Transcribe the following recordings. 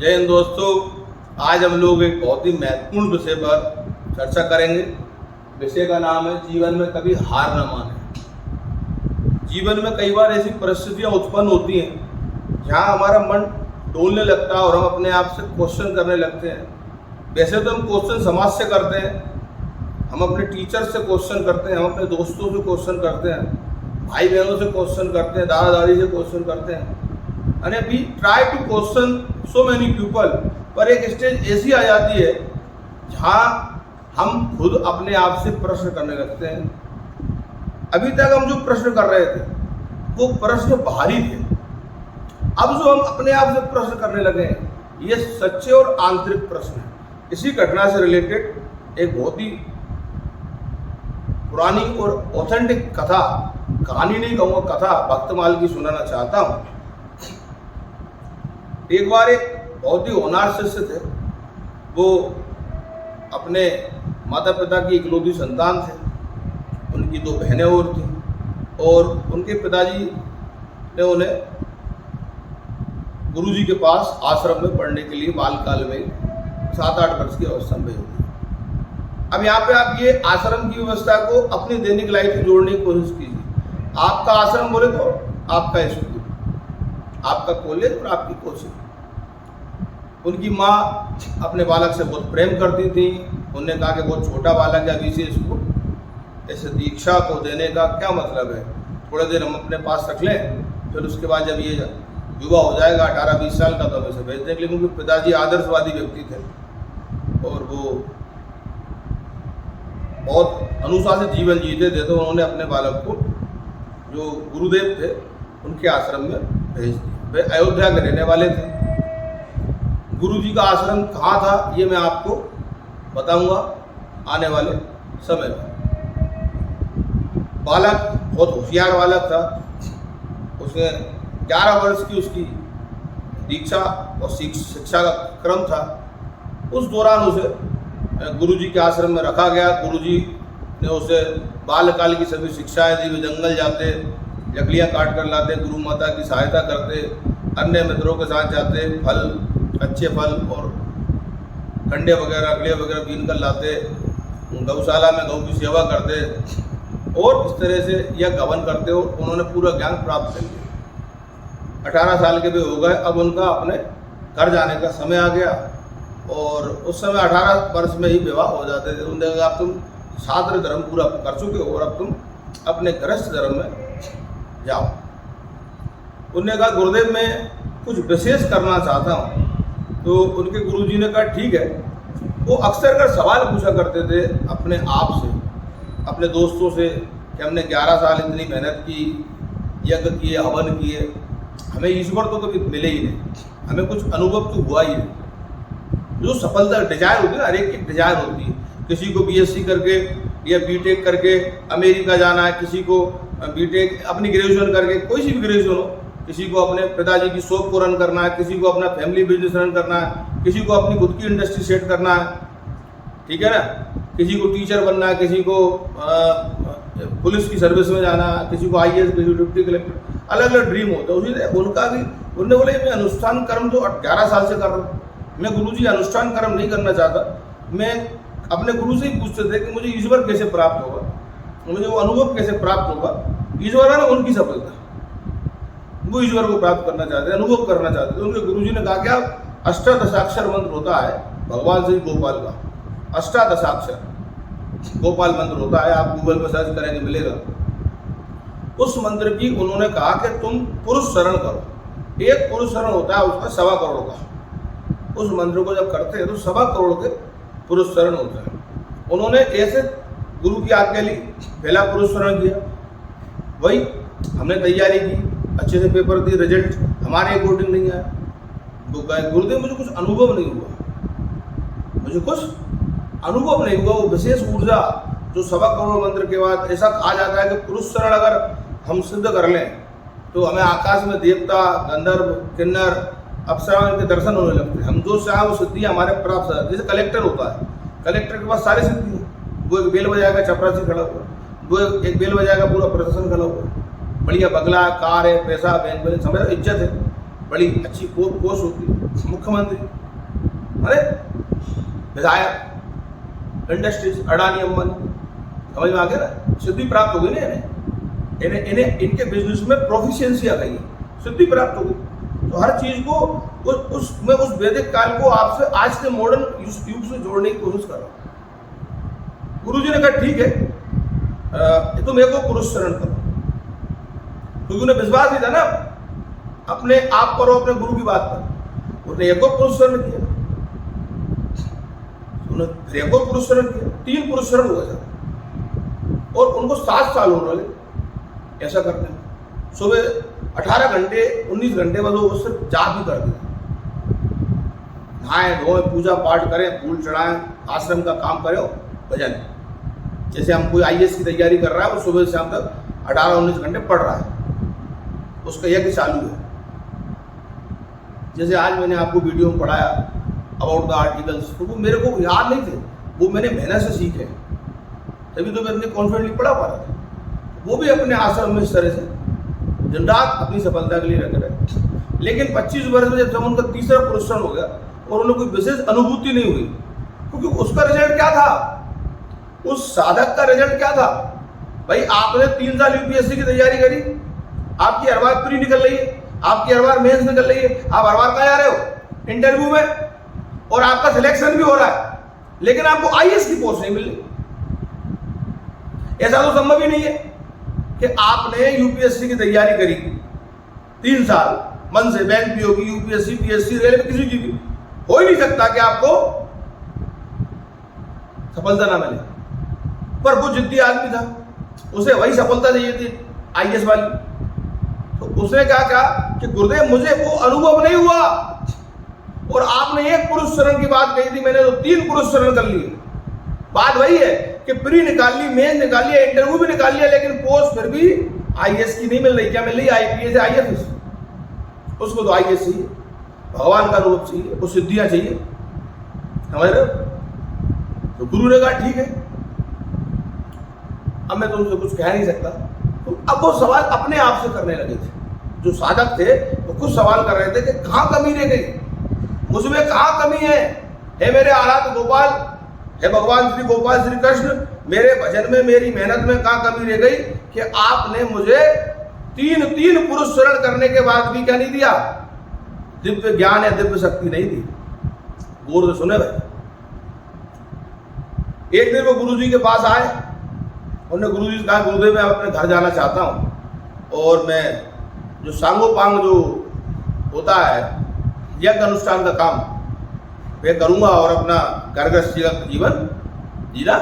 जय हिंद दोस्तों। आज हम लोग एक बहुत ही महत्वपूर्ण विषय पर चर्चा करेंगे। विषय का नाम है जीवन में कभी हार न माने। जीवन में कई बार ऐसी परिस्थितियां उत्पन्न होती हैं जहां हमारा मन डोलने लगता है और हम अपने आप से क्वेश्चन करने लगते हैं। वैसे तो हम क्वेश्चन समाज से करते हैं, हम अपने टीचर से क्वेश्चन करते हैं, हम अपने दोस्तों से क्वेश्चन करते हैं, भाई बहनों से क्वेश्चन करते हैं, दादा दादी से क्वेश्चन करते हैं, and we try to question so many people। पर एक स्टेज ऐसी आ जाती है जहाँ हम खुद अपने आप से प्रश्न करने लगते हैं। अभी तक हम जो प्रश्न कर रहे थे वो प्रश्न बाहरी थे, अब जो हम अपने आप से प्रश्न करने लगे हैं ये सच्चे और आंतरिक प्रश्न हैं। इसी घटना से रिलेटेड एक बहुत ही पुरानी और ऑथेंटिक कथा, कहानी नहीं कहूँगा, कथा भक्तमाल की सुनाना चाहता हूँ। एक बार एक बहुत ही होनहार शिष्य थे। वो अपने माता पिता की इकलौती संतान थे। उनकी 2 बहनें और थीं और उनके पिताजी ने उन्हें गुरुजी के पास आश्रम में पढ़ने के लिए बालकाल में 7-8 वर्ष की अवस्था में भेज दिया। अब यहाँ पे आप ये आश्रम की व्यवस्था को अपनी दैनिक लाइफ में जोड़ने की कोशिश कीजिए। आपका आश्रम बोले तो आपका स्कूल, आपका कॉलेज और आपकी कोचिंग। उनकी माँ अपने बालक से बहुत प्रेम करती थी। उन्होंने कहा कि बहुत छोटा बालक है, अभी से इसको ऐसे दीक्षा को देने का क्या मतलब है, थोड़े देर हम अपने पास रख लें, फिर उसके बाद जब ये युवा हो जाएगा 18-20 साल का तो हम इसे भेज देंगे। लेकिन उनके पिताजी आदर्शवादी व्यक्ति थे और वो बहुत अनुशासित जीवन जीते थे, तो उन्होंने अपने बालक को जो गुरुदेव थे उनके आश्रम में भेज दिया। वे अयोध्या के रहने वाले थे। गुरुजी का आश्रम कहाँ था ये मैं आपको बताऊंगा आने वाले समय में। बालक बहुत होशियार बालक था। उसने 11 वर्ष की उसकी दीक्षा और शिक्षा का क्रम था। उस दौरान उसे गुरुजी के आश्रम में रखा गया। गुरुजी ने उसे बालकाल की सभी शिक्षाएं दी। वे जंगल जाते, लकड़ियाँ काट कर लाते, गुरु माता की सहायता करते, अन्य मित्रों के साथ जाते, फल, अच्छे फल और कंडे वगैरह, अगले वगैरह बीन कर लाते, गौशाला में गौ की सेवा करते और इस तरह से यह गवन करते हो। उन्होंने पूरा ज्ञान प्राप्त कर लिया। 18 साल के भी हो गए। अब उनका अपने घर जाने का समय आ गया और उस समय 18 वर्ष में ही विवाह हो जाते थे। उन्होंने कहा अब तुम छात्र धर्म पूरा कर चुके हो और अब तुम अपने गृहस्थ धर्म में जाओ। उन्होंने कहा गुरुदेव मैं कुछ विशेष करना चाहता हूँ। तो उनके गुरुजी ने कहा ठीक है। वो अक्सर कर सवाल पूछा करते थे अपने आप से, अपने दोस्तों से कि हमने 11 साल इतनी मेहनत की, यज्ञ किए, हवन किए, हमें ईश्वर तो कभी मिले ही नहीं, हमें कुछ अनुभव तो हुआ ही नहीं। जो सफलता डिजायर होती है ना, हर एक की डिजायर होती है। किसी को बीएससी करके या बीटेक करके अमेरिका जाना है, किसी को बीटेक अपनी ग्रेजुएशन करके, कोई सी भी ग्रेजुएशन हो, किसी को अपने पिताजी की शौक को रन करना है, किसी को अपना फैमिली बिजनेस रन करना है, किसी को अपनी खुद की इंडस्ट्री सेट करना है, ठीक है ना, किसी को टीचर बनना है, किसी को पुलिस की सर्विस में जाना है, किसी को आईएएस, किसी को डिप्टी कलेक्टर, अलग अलग ड्रीम होता है। उसी तरह उनका भी, उन्होंने बोले मैं अनुष्ठान कर्म तो 11 साल से कर रहा हूँ, मैं गुरुजी अनुष्ठान कर्म नहीं करना चाहता। मैं अपने गुरु से ही पूछते थे कि मुझे ईश्वर कैसे प्राप्त होगा, मुझे वो अनुभव कैसे प्राप्त होगा। ईश्वर है ना उनकी सफलता, वो ईश्वर को प्राप्त करना चाहते हैं, अनुभव करना चाहते थे। उनके गुरुजी ने कहा कि आप अष्टादशाक्षर मंत्र होता है भगवान श्री गोपाल का, अष्टादशाक्षर गोपाल मंत्र होता है, आप गूगल में सर्च करेंगे मिलेगा। उस मंत्र की उन्होंने कहा कि तुम पुरुष शरण करो। एक पुरुष शरण होता है उसका 1.25 करोड़ का। उस मंत्र को जब करते हैं तो 1.25 करोड़ के पुरुष शरण होते हैं। उन्होंने ऐसे गुरु की आज्ञा ली, पहला पुरुष शरण किया। वही हमने तैयारी की, अच्छे से पेपर दिए, रिजल्ट हमारे अकॉर्डिंग नहीं आया। तो कहे गुरुदेव मुझे कुछ अनुभव नहीं हुआ, मुझे कुछ अनुभव नहीं हुआ। वो विशेष ऊर्जा जो 1.25 करोड़ मंत्र के बाद, ऐसा कहा जाता है कि पुरुष शरण अगर हम सिद्ध कर लें तो हमें आकाश में देवता, गंधर्व, किन्नर, अप्सरा के दर्शन होने लगते हैं। हम जो चाहें वो सिद्धियाँ हमारे प्राप्त हो। जैसे कलेक्टर होता है, कलेक्टर के पास सारी सिद्धि है। वो एक बेल बजाएगा, चपरासी खड़ा हुआ, वो एक बेल बजाएगा, पूरा प्रशासन खड़ा हुआ, बढ़िया बंगला, कार है, पैसा, बैंक बैलेंस, हमारा इज्जत है। बड़ी अच्छी पोस्ट होती है, मुख्यमंत्री, अरे विधायक, इंडस्ट्रीज, अडानी अंबानी, समझ में आ गया ना, सिद्धि प्राप्त हो गई ना इन्हें इनके बिजनेस में प्रोफिशिएंसी आ गई है, सिद्धि प्राप्त हो गई। तो हर चीज को उस वैदिक काल को आपसे आज के मॉडर्न युग से जोड़ने की कोशिश कर रहा हूँ। गुरुजी ने कहा ठीक है, तुम एको पुरुष शरण करो, क्योंकि उन्हें विश्वास नहीं था ना अपने आप पर और अपने गुरु की बात पर। उसने एको पुरुष शरण किया, फिर एको पुरुष शरण किया, 3 पुरुष शरण हुआ था, और उनको 7 साल होने वाले ऐसा करते हैं। सुबह 18 घंटे 19 घंटे बाद वो सिर्फ जाप भी करते थे, नहाए धोए, पूजा पाठ करें, फूल चढ़ाएं, आश्रम का काम करें, भजन। जैसे हम कोई IAS की तैयारी कर रहा है, वो सुबह से शाम तक 18-19 घंटे पढ़ रहा है, उसका यज्ञ चालू है। जैसे आज मैंने आपको वीडियो में पढ़ाया अबाउट द आर्टिकल्स, तो वो मेरे को याद नहीं थे, वो मैंने मेहनत से सीखे, तभी तो मैं इतने कॉन्फिडेंटली पढ़ा पा रहा था। वो भी अपने आश्रम में इस तरह से दिन रात अपनी सफलता के लिए रख रहे। लेकिन 25 वर्ष में जब उनका तीसरा पुरस्कार हो गया और उन्हें कोई विशेष अनुभूति नहीं हुई, क्योंकि उसका रिजल्ट क्या था, उस साधक का रिजल्ट क्या था? भाई आपने 3 साल UPSC की तैयारी करी, आपकी हर बार प्री निकल रही है, आपकी हर बार मेंस निकल रही है, आप हर बार कहाँ जा रहे हो इंटरव्यू में, और आपका सिलेक्शन भी हो रहा है, लेकिन आपको IAS की पोस्ट नहीं मिल रही। ऐसा तो संभव ही नहीं है कि आपने UPSC की तैयारी करी 3 साल मन से, बैंक भी होगी, UPSC PSC रेलवे किसी की भी, हो ही नहीं सकता कि आपको सफलता ना मिले। पर वो जिद्दी आदमी था, उसे वही सफलता चाहिए थी IAS वाली, तो उसने कहा कि गुरुदेव मुझे वो अनुभव नहीं हुआ, और आपने 1 पुरुष शरण की बात कही थी, मैंने तो 3 पुरुष शरण कर लिए। बात वही है कि प्री निकाल ली, मेन निकाल लिया, इंटरव्यू भी निकाल लिया, लेकिन पोस्ट फिर भी IAS की नहीं मिल रही। क्या मिल रही? IPS या IFS। उसको तो IAS चाहिए, भगवान का रूप चाहिए, वो सिद्धियां चाहिए, समझ रहे हो? तो गुरु ने कहा ठीक है, अब मैं तुमसे कुछ कह नहीं सकता। तो अब वो सवाल अपने आप से करने लगे थे, जो साधक थे वो कुछ सवाल कर रहे थे कि कहाँ कमी रह गई, मुझमें कहाँ कमी है, हे मेरे आराध्य गोपाल, हे भगवान श्री गोपाल श्री कृष्ण, मेरे भजन में, मेरी मेहनत में कहाँ कमी रह गई कि आपने मुझे 3 पुरुष शरण करने के बाद भी क्या नहीं दिया? दिव्य ज्ञान या दिव्य शक्ति नहीं दी। गौर से सुने भाई। एक दिन वो गुरुजी के पास आए, उन्होंने गुरुजी से कहा गुरुदेव मैं अपने घर जाना चाहता हूँ, और मैं जो सांगोपांग जो होता है यज्ञ अनुष्ठान का काम वे करूँगा, और अपना गर्भस्थ जीवन जीना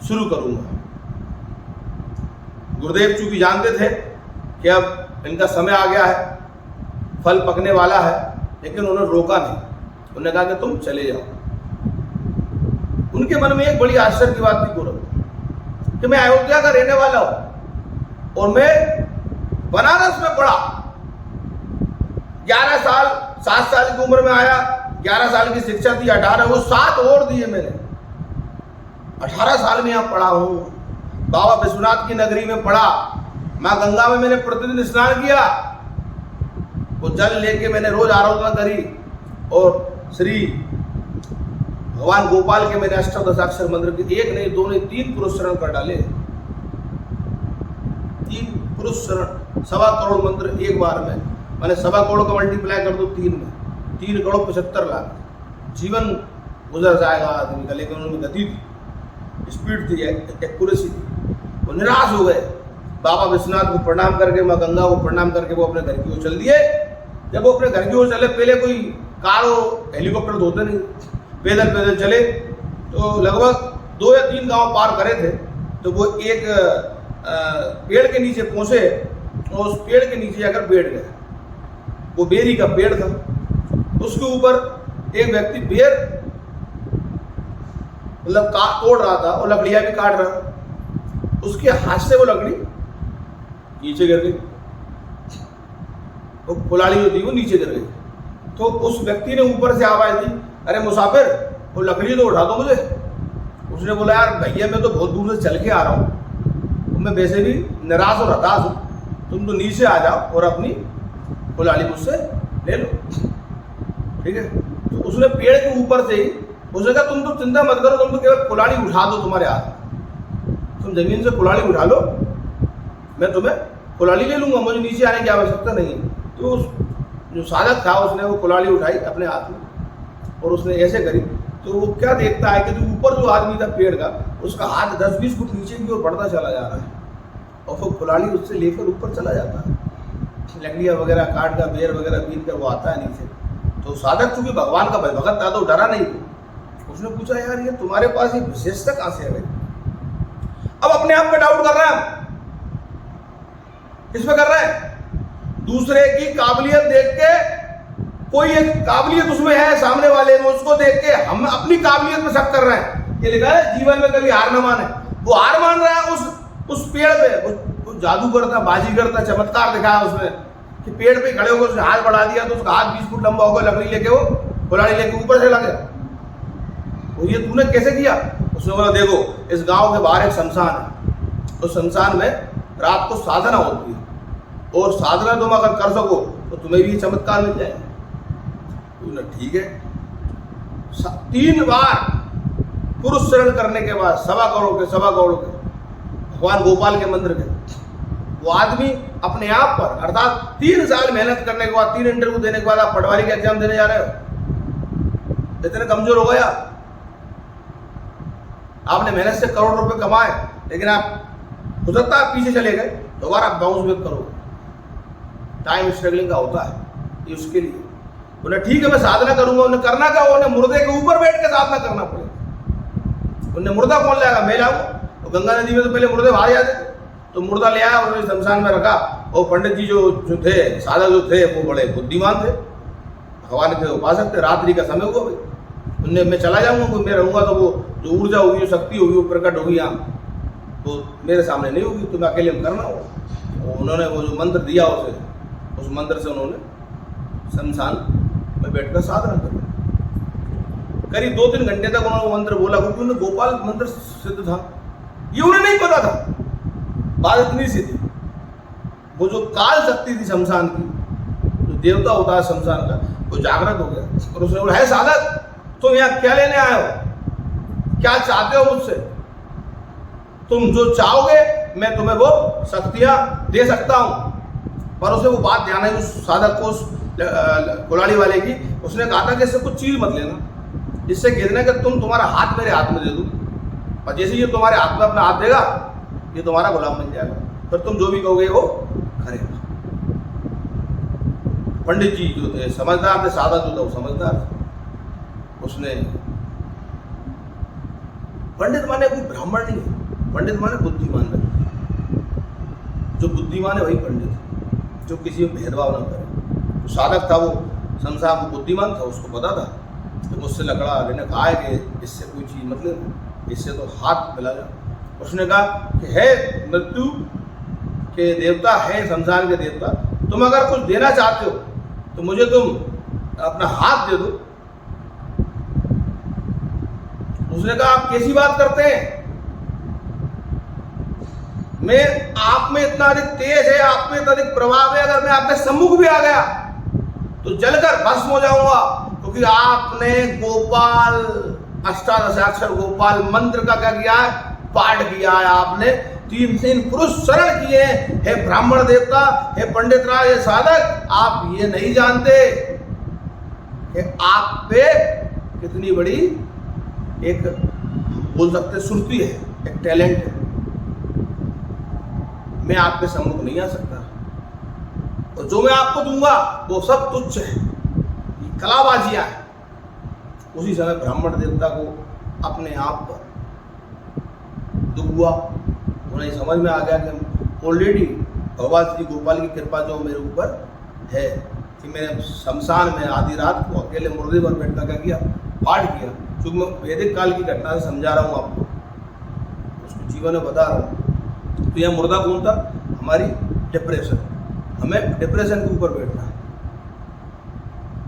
शुरू करूँगा। गुरुदेव चूंकि जानते थे कि अब इनका समय आ गया है, फल पकने वाला है, लेकिन उन्होंने रोका नहीं। उन्होंने कहा कि तुम चले जाओ। उनके मन में एक बड़ी आश्चर्य की बात थी गौरव, कि मैं अयोध्या का रहने वाला हूं और मैं बनारस में पढ़ा, 11 साल 7 साल की उम्र में आया, 11 साल की शिक्षा थी, 18 वो 7 और दिए मैंने, 18 साल में यहाँ पढ़ा हूं। बाबा विश्वनाथ की नगरी में पढ़ा, माँ गंगा में मैंने प्रतिदिन स्नान किया, वो जल लेके मैंने रोज आराधना करी, और श्री भगवान गोपाल के मैंने अष्टदशाक्षर मंत्र के 1 नहीं 2 नहीं 3 पुरुष शरण कर डाले। 3 पुरुष शरण, 1.25 करोड़ मंत्र एक बार में, मैंने 1.25 करोड़ का मल्टीप्लाई कर दो 3 में, 3 करोड़ 75 लाख। जीवन गुजर जाएगा आदमी का, लेकिन उनकी गति थी, स्पीड थी, एक्यूरेसी थी। वो निराश हो गए। बाबा विश्वनाथ को प्रणाम करके, माँ गंगा को प्रणाम करके वो अपने घर की ओर चल दिए। जब वो अपने घर की ओर चले, पहले कोई कार और हेलीकॉप्टर तो होते नहीं, पैदल पैदल चले, तो लगभग 2 या 3 गांव पार करे थे, तो वो एक पेड़ के नीचे पहुंचे, और उस पेड़ के नीचे जाकर बैठ गए। वो बेरी का पेड़ था, उसके ऊपर एक व्यक्ति बेर मतलब तोड़ रहा था और लकड़ियां भी काट रहा था। उसके हाथ से वो लकड़ी नीचे गिर गई, वो कुल्हाड़ी जो थी वो नीचे गिर गई। तो उस व्यक्ति ने ऊपर से आवाज दी, अरे मुसाफिर, वो लकड़ी तो उठा दो मुझे। उसने बोला यार भैया मैं तो बहुत दूर से चल के आ रहा हूँ, मैं वैसे भी निराश और हताश हूँ, तुम तो नीचे आ जाओ और अपनी कुल्हाड़ी मुझसे ले लो, ठीक है। तो उसने पेड़ के ऊपर से ही उसने कहा तुम तो चिंता मत करो, तुम तो केवल कुल्हाड़ी उठा दो तुम्हारे हाथ, तुम जमीन से कुल्हाड़ी उठा लो, मैं तुम्हें कुल्हाड़ी ले लूंगा, मुझे नीचे आने की आवश्यकता नहीं है। तो उस जो साधक था उसने वो कुल्हाड़ी उठाई अपने हाथ में और उसने ऐसे करी, तो वो क्या देखता है कि जो ऊपर जो आदमी था पेड़ का, उसका हाथ 10-20 फुट नीचे की ओर बढ़ता चला जा रहा है और वो कुल्हाड़ी उससे लेकर ऊपर चला जाता है, लकड़ियाँ वगैरह काट का बेर वगैरह बीन कर वो आता है नीचे। तो साधक चूंकि भगवान का भक्त था तो डरा नहीं, उसने पूछा यार ये तुम्हारे पास ये विशेषता कहाँ से है? अब अपने आप पे डाउट कर रहा है, किस पे कर रहा है? दूसरे की काबिलियत देख के, कोई एक काबिलियत उसमें है सामने वाले में, उसको देख के हम अपनी काबिलियत में शक कर रहे हैं। ये लिखा है जीवन में कभी हार न माने, वो हार मान रहा है उस पेड़ पे, वो जादू करता, बाजी करता, चमत्कार दिखाया उसने कि पेड़ पे खड़े होकर उसने हाथ बढ़ा दिया तो उसका हाथ 20 फुट लंबा होगा, लकड़ी लेके वो कुल्हाड़ी लेके ऊपर से लग गया। तो ये तूने कैसे किया? उसने बोला देखो इस गांव के बाहर एक शमशान है, उस शमशान में रात को साधना होती है और साधना तुम अगर कर सको तो तुम्हें भी चमत्कार मिल जाए। तूने ठीक है, 3 बार पुरुष शरण करने के बाद 1.25 करोड़ के भगवान गोपाल के मंदिर के वो आदमी अपने आप पर, अर्थात 3 साल मेहनत करने के बाद, 3 इंटरव्यू देने के बाद आप पटवारी का एग्जाम देने जा रहे हो, इतने कमजोर हो गया। आपने मेहनत से करोड़ रुपए कमाए लेकिन आप हो सकता है पीछे चले गए, दोबारा बाउंस बैक करोगे। टाइम स्ट्रगलिंग का होता है ये उसके लिए। उन्हें ठीक है मैं साधना करूंगा, उन्हें करना क्या, उन्हें मुर्दे के ऊपर बैठ के साधना करना पड़ेगा। उन्हें मुर्दा कौन लाएगा? मैं लाऊंगा। तो गंगा नदी में तो पहले मुर्दे बाहर जाते थे, तो मुर्दा ले आया उन्होंने शमशान में रखा। और पंडित जी जो थे, साधक जो थे, वो बड़े बुद्धिमान थे, भगवान के उपासक थे। रात्रि का समय हुआ भाई, उनने मैं चला जाऊंगा, कोई मैं रहूंगा तो वो जो ऊर्जा होगी, जो शक्ति होगी, वो प्रकट होगी यहाँ, तो मेरे सामने नहीं होगी, तुम्हें अकेले में करना होगा। उन्होंने वो जो मंत्र दिया उसे, उस मंत्र से उन्होंने शमशान में बैठकर साधना करी। करीब 2-3 घंटे तक उन्होंने वो मंत्र बोला, क्योंकि उन्हें गोपाल मंत्र सिद्ध था, ये उन्हें नहीं पता था। बात इतनी सी थी, वो जो काल शक्ति थी शमशान की, जो देवता होता है शमशान का, वो जागृत हो गया। और उसने बोला है साधक तुम यहाँ क्या लेने आए हो, क्या चाहते हो मुझसे? तुम जो चाहोगे मैं तुम्हें वो शक्तियां दे सकता हूं। पर उसे वो बात ध्यान आई उस साधक को, उस कुल्हाड़ी वाले की। उसने कहा था कि इससे कुछ चीज मत लेना, इससे कह देना कि तुम्हारा हाथ मेरे हाथ में दे दूं, और जैसे ये तुम्हारे हाथ में अपना हाथ देगा ये तुम्हारा गुलाम बन जाएगा, फिर तुम जो भी कहोगे वो करेगा। पंडित जी जो थे समझदार थे, साधक जो था वो समझदार थे। उसने, पंडित माने कोई ब्राह्मण नहीं है, पंडित माने बुद्धिमान व्यक्ति। जो बुद्धिमान है वही पंडित है, जो किसी में भेदभाव न करे। तो साधक था वो संसार में बुद्धिमान था, उसको पता था कि मुझसे लकड़ा लेने कहा है कि इससे कोई चीज मत लेना, इससे तो हाथ मिला जा। उसने कहा कि है मृत्यु के देवता, है संसार के देवता, तुम अगर कुछ देना चाहते हो तो मुझे तुम अपना हाथ दे दो। उसने कहा आप कैसी बात करते हैं, मैं आप में इतना अधिक तेज है, आप में इतना अधिक प्रभाव है, अगर मैं आपके सम्मुख भी आ गया तो जलकर भस्म हो जाऊंगा, क्योंकि आपने गोपाल अष्टादशाक्षर गोपाल मंत्र का क्या किया है, पाठ किया है। आपने 3 पुरुष शरण किए, हे ब्राह्मण देवता, हे पंडित राज, हे साधक, आप ये नहीं जानते कि आप पे कितनी बड़ी एक बोल सकते सुर्ती है, एक टैलेंट है। मैं आपके सम्मुख नहीं आ सकता, और जो मैं आपको दूंगा वो सब तुच्छ है, कलाबाजियां है। उसी समय ब्राह्मण देवता को अपने आप पर दुख हुआ। उन्हें समझ में आ गया कि ऑलरेडी भगवान श्री गोपाल की कृपा जो मेरे ऊपर है कि मैंने शमशान में आधी रात को अकेले मुर्दे पर बैठकर क्या किया, पाठ किया। क्योंकि मैं वैदिक काल की घटना से समझा रहा हूँ आपको, उसको जीवन में बता रहा हूँ। तो यह मुर्दा कौन था, हमारी डिप्रेशन, हमें डिप्रेशन के ऊपर बैठना है।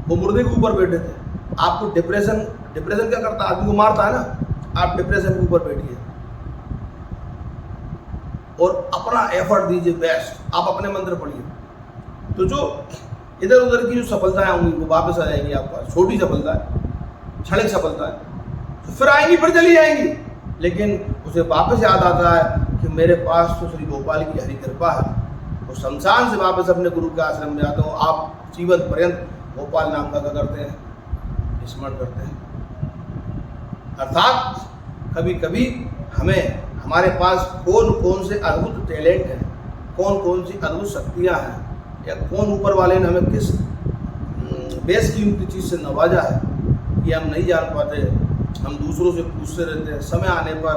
वो मुर्दे के ऊपर बैठे थे। आपको डिप्रेशन क्या करता है, आदमी को मारता है ना। आप डिप्रेशन के ऊपर बैठिए और अपना एफर्ट दीजिए बेस्ट, आप अपने मंत्र पढ़िए। तो जो इधर उधर की जो सफलताएं होंगी वो वापस आ जाएंगी आपके पास, छोटी सफलता है, क्षणिक सफलता है, तो फिर आएंगी फिर चली जाएंगी, लेकिन उसे वापस याद आता है कि मेरे पास तो श्री गोपाल की हरि कृपा है। वो शमशान से वापस अपने गुरु के आश्रम में जाते हो, आप जीवन पर्यंत गोपाल नाम का क्या करते हैं, स्मरण करते हैं। अर्थात कभी कभी हमें हमारे पास कौन कौन से अद्भुत टैलेंट हैं, कौन कौन सी अद्भुत शक्तियाँ हैं, या कौन ऊपर वाले ने हमें किस बेशकीमती चीज़ से नवाजा है, ये हम नहीं जान पाते। हम दूसरों से पूछते रहते हैं, समय आने पर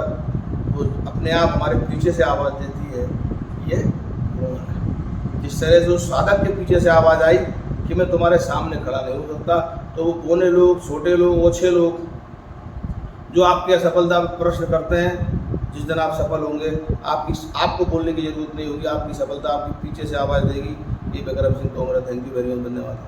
वो अपने आप हमारे पीछे से आवाज़ देती है, ये कौन है। जिस तरह से उस साधक के पीछे से आवाज़ आई कि मैं तुम्हारे सामने खड़ा नहीं हो सकता, तो वो कोने लोग, छोटे लोग, ओछे लोग जो आपके असफलता पर प्रश्न करते हैं, जिस दिन आप सफल होंगे आपको बोलने की जरूरत नहीं होगी, आपकी सफलता आपके पीछे से आवाज़ देगी। ये Vikram Singh Tomar, thank you very much, धन्यवाद।